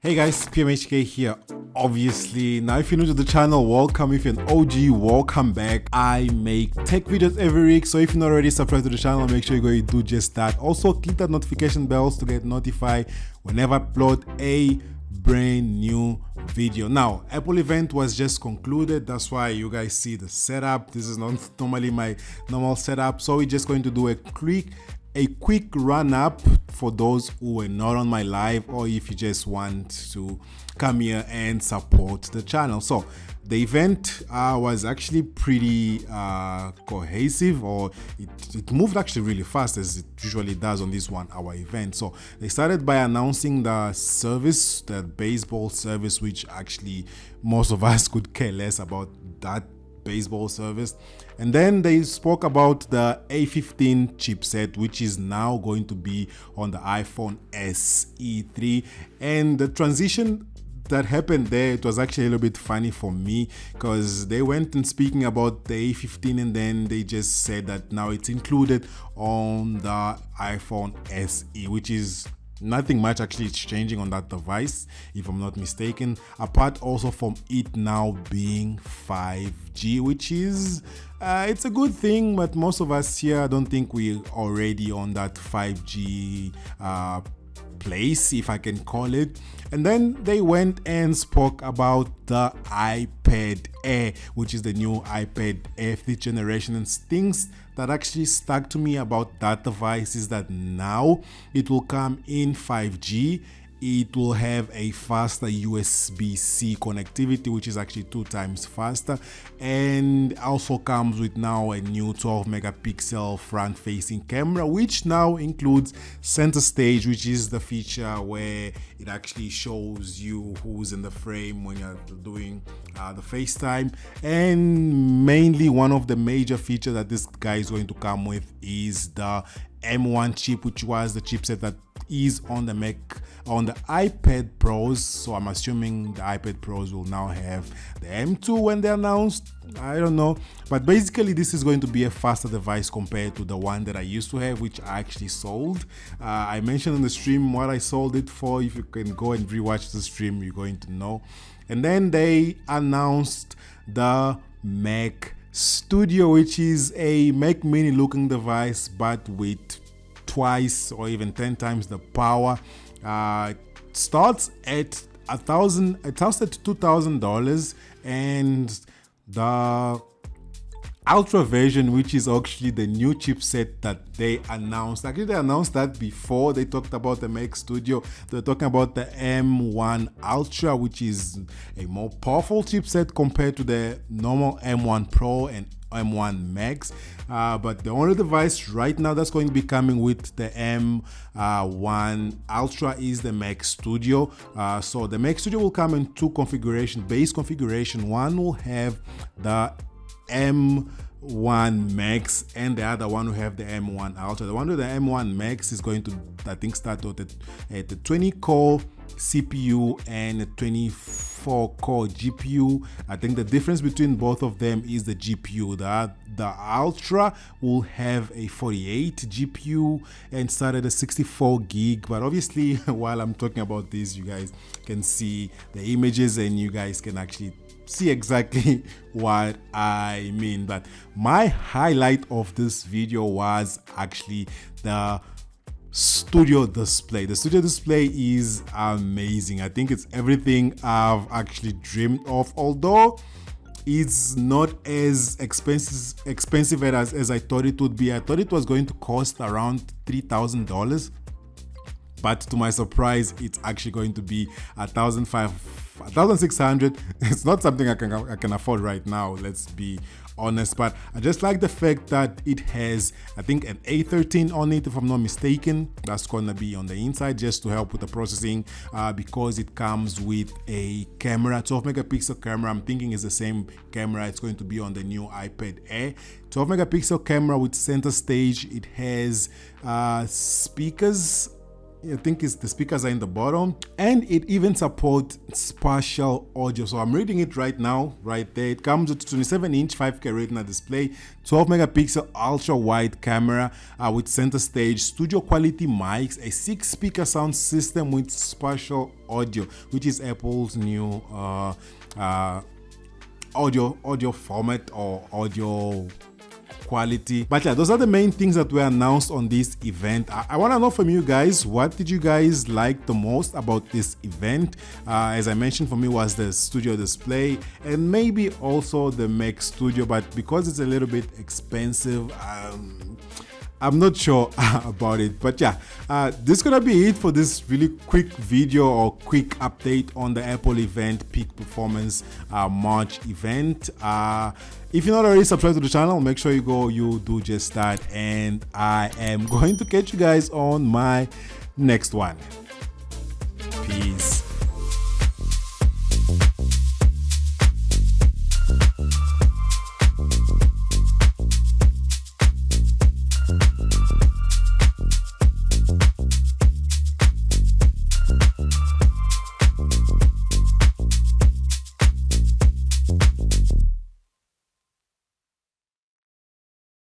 Hey guys, PMHK here. Obviously, now if you're new to the channel, welcome. If you're an OG, welcome back. I make tech videos every week, so if you're not already subscribed to the channel, make sure you go and do just that. Also, click that notification bells to get notified whenever I upload a brand new video. Now, Apple event was just concluded, that's why you guys see the setup. This is not normally my normal setup, so we're just going to do a quick run up for those who were not on my live, or if you just want to come here and support the channel. So the event was actually pretty cohesive, or it moved actually really fast, as it usually does on this 1 hour event. So they started by announcing the service, the baseball service, which actually most of us could care less about that baseball service. And then they spoke about the A15 chipset, which is now going to be on the iPhone SE3. And the transition that happened there, it was actually a little bit funny for me, because they went and speaking about the A15 and then they just said that now it's included on the iPhone SE, which is nothing much actually is changing on that device, if I'm not mistaken, apart also from it now being 5G, which is it's a good thing, but most of us here, I don't think we're already on that 5G place, if I can call it. And then they went and spoke about the iPad Air, which is the new iPad Air 5th generation, and things that actually stuck to me about that device is that now it will come in 5G. It will have a faster USB-C connectivity, which is actually 2 times faster, and also comes with now a new 12 megapixel front-facing camera, which now includes center stage, which is the feature where it actually shows you who's in the frame when you're doing the FaceTime. And mainly one of the major features that this guy is going to come with is the M1 chip, which was the chipset that is on the iPad Pros. So I'm assuming the iPad Pros will now have the M2 when they're announced. I don't know, but basically this is going to be a faster device compared to the one that I used to have, which I actually sold. I mentioned on the stream what I sold it for. If you can go and rewatch the stream, you're going to know. And then they announced the Mac Studio, which is a Mac Mini looking device, but with twice or even 10 times the power. It starts at $2,000, and the Ultra version, which is actually the new chipset that they announced. Actually, they announced that before they talked about the Mac Studio. They're talking about the M1 Ultra, which is a more powerful chipset compared to the normal M1 Pro and M1 Max. But the only device right now that's going to be coming with the M1 Ultra is the Mac Studio. So the Mac Studio will come in 2 configurations. Base configuration 1 will have the M1 Max, and the other one will have the M1 Ultra. The one with the M1 Max is going to, I think, start at the 20-core CPU and a 24-core GPU. I think the difference between both of them is the GPU. The Ultra will have a 48 GPU and start at a 64 gig. But obviously, while I'm talking about this, you guys can see the images and you guys can actually see exactly what I mean. But my highlight of this video was actually the studio display. The studio display is amazing. I think it's everything I've actually dreamed of, although it's not as expensive as I thought it would be. I thought it was going to cost around $3,000, but to my surprise, it's actually going to be $1,600. It's not something I can afford right now, let's be honest, but I just like the fact that it has, I think, an A13 on it, if I'm not mistaken. That's gonna be on the inside just to help with the processing, because it comes with a camera, 12 megapixel camera. I'm thinking it's the same camera it's going to be on the new iPad Air. 12 megapixel camera with center stage. It has speakers I think it's the speakers are in the bottom, and it even supports spatial audio. So I'm reading it right now, right there. It comes with 27-inch 5K Retina display, 12 megapixel ultra wide camera with center stage, studio quality mics, a 6-speaker sound system with spatial audio, which is Apple's new audio format or audio quality. But yeah, those are the main things that were announced on this event. I want to know from you guys, what did you guys like the most about this event? As I mentioned, for me was the studio display and maybe also the Mac Studio, but because it's a little bit expensive, I'm not sure about it. But yeah, this is gonna be it for this really quick video or quick update on the Apple event, Peak Performance March event. If you're not already subscribed to the channel, make sure you do just that, and I am going to catch you guys on my next one. Peace.